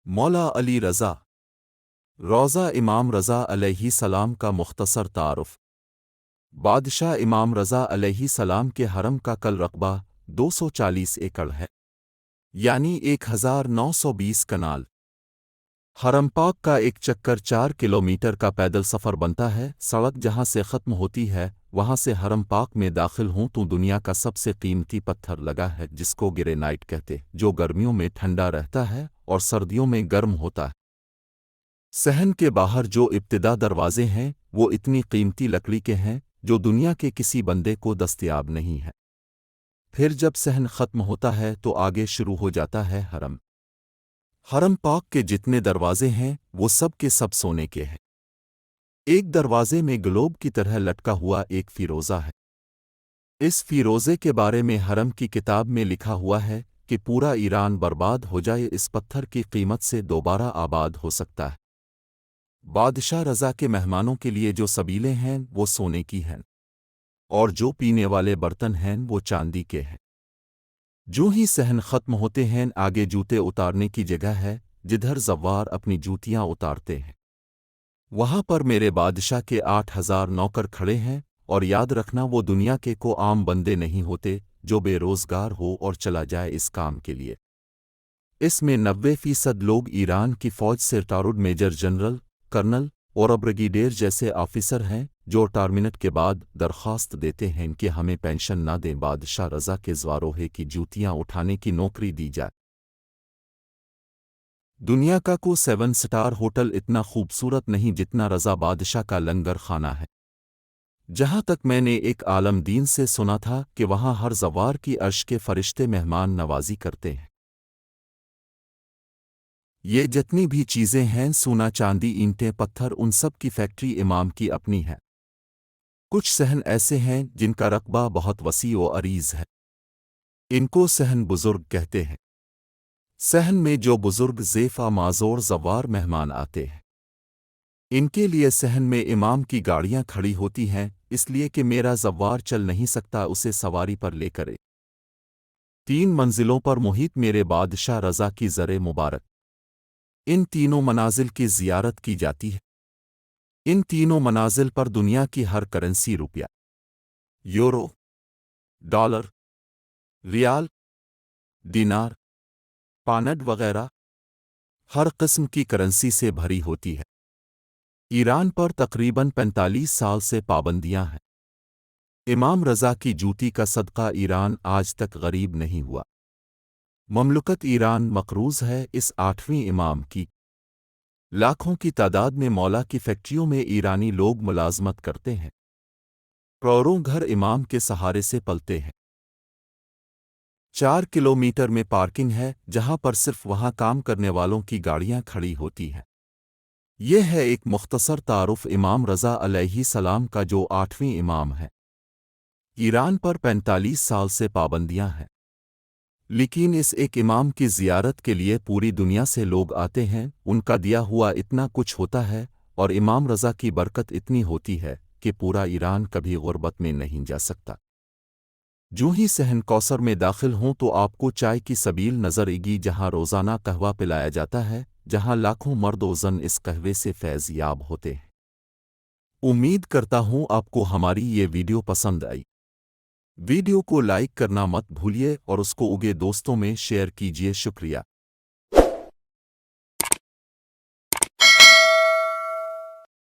مولا علی رضا روضہ امام رضا علیہ السلام کا مختصر تعارف۔ بادشاہ امام رضا علیہ السلام کے حرم کا کل رقبہ 240 ایکڑ ہے، یعنی 1920 کنال۔ حرم پاک کا ایک چکر 4 کلومیٹر کا پیدل سفر بنتا ہے۔ سڑک جہاں سے ختم ہوتی ہے وہاں سے حرم پاک میں داخل ہوں تو دنیا کا سب سے قیمتی پتھر لگا ہے جس کو گرینائٹ کہتے، جو گرمیوں میں ٹھنڈا رہتا ہے اور سردیوں میں گرم ہوتا ہے۔ صحن کے باہر جو ابتدا دروازے ہیں وہ اتنی قیمتی لکڑی کے ہیں جو دنیا کے کسی بندے کو دستیاب نہیں ہے۔ پھر جب صحن ختم ہوتا ہے تو آگے شروع ہو جاتا ہے حرم۔ حرم پاک کے جتنے دروازے ہیں وہ سب کے سب سونے کے ہیں۔ ایک دروازے میں گلوب کی طرح لٹکا ہوا ایک فیروزہ ہے۔ اس فیروزے کے بارے میں حرم کی کتاب میں لکھا ہوا ہے کہ پورا ایران برباد ہو جائے اس پتھر کی قیمت سے دوبارہ آباد ہو سکتا ہے۔ بادشاہ رضا کے مہمانوں کے لیے جو سبیلیں ہیں وہ سونے کی ہیں، اور جو پینے والے برتن ہیں وہ چاندی کے ہیں۔ جو ہی صحن ختم ہوتے ہیں آگے جوتے اتارنے کی جگہ ہے جدھر زوار اپنی جوتیاں اتارتے ہیں۔ وہاں پر میرے بادشاہ کے 8000 نوکر کھڑے ہیں، اور یاد رکھنا وہ دنیا کے کو عام بندے نہیں ہوتے جو بے روزگار ہو اور چلا جائے اس کام کے لیے۔ اس میں 90% لوگ ایران کی فوج سے ریٹائرڈ میجر جنرل، کرنل اور بریگیڈیئر جیسے آفیسر ہیں جو ریٹائرمنٹ کے بعد درخواست دیتے ہیں کہ ہمیں پینشن نہ دیں، بادشاہ رضا کے زواروہے کی جوتیاں اٹھانے کی نوکری دی جائے۔ دنیا کا کو 7 سٹار ہوٹل اتنا خوبصورت نہیں جتنا رضا بادشاہ کا لنگر خانہ ہے۔ جہاں تک میں نے ایک عالم دین سے سنا تھا کہ وہاں ہر زوار کی عرش کے فرشتے مہمان نوازی کرتے ہیں۔ یہ جتنی بھی چیزیں ہیں سونا، چاندی، اینٹیں، پتھر، ان سب کی فیکٹری امام کی اپنی ہے۔ کچھ صحن ایسے ہیں جن کا رقبہ بہت وسیع و عریض ہے، ان کو صحن بزرگ کہتے ہیں۔ صحن میں جو بزرگ ضیفہ معذور زوار مہمان آتے ہیں ان کے لیے صحن میں امام کی گاڑیاں کھڑی ہوتی ہیں، اس لیے کہ میرا زوار چل نہیں سکتا اسے سواری پر لے کرے۔ 3 منزلوں پر محیط میرے بادشاہ رضا کی زر مبارک۔ ان تینوں منازل کی زیارت کی جاتی ہے۔ ان تینوں منازل پر دنیا کی ہر کرنسی، روپیہ، یورو، ڈالر، ریال، دینار، پانڈ وغیرہ ہر قسم کی کرنسی سے بھری ہوتی ہے۔ ایران پر تقریباً 45 سال سے پابندیاں ہیں۔ امام رضا کی جوتی کا صدقہ ایران آج تک غریب نہیں ہوا۔ مملکت ایران مقروض ہے اس 8ویں امام کی۔ لاکھوں کی تعداد میں مولا کی فیکٹریوں میں ایرانی لوگ ملازمت کرتے ہیں۔ کروڑوں گھر امام کے سہارے سے پلتے ہیں۔ 4 کلومیٹر میں پارکنگ ہے جہاں پر صرف وہاں کام کرنے والوں کی گاڑیاں کھڑی ہوتی ہیں۔ یہ ہے ایک مختصر تعارف امام رضا علیہ السلام کا جو 8ویں امام ہے۔ ایران پر 45 سال سے پابندیاں ہیں، لیکن اس ایک امام کی زیارت کے لیے پوری دنیا سے لوگ آتے ہیں۔ ان کا دیا ہوا اتنا کچھ ہوتا ہے اور امام رضا کی برکت اتنی ہوتی ہے کہ پورا ایران کبھی غربت میں نہیں جا سکتا۔ جو ہی صحن کوثر میں داخل ہوں تو آپ کو چائے کی سبیل نظر آئے گی جہاں روزانہ قہوہ پلایا جاتا ہے، جہاں لاکھوں مرد و زن اس قہوے سے فیض یاب ہوتے ہیں۔ امید کرتا ہوں آپ کو ہماری یہ ویڈیو پسند آئی۔ ویڈیو کو لائک کرنا مت بھولیے اور اس کو اگے دوستوں میں شیئر کیجیے۔ شکریہ۔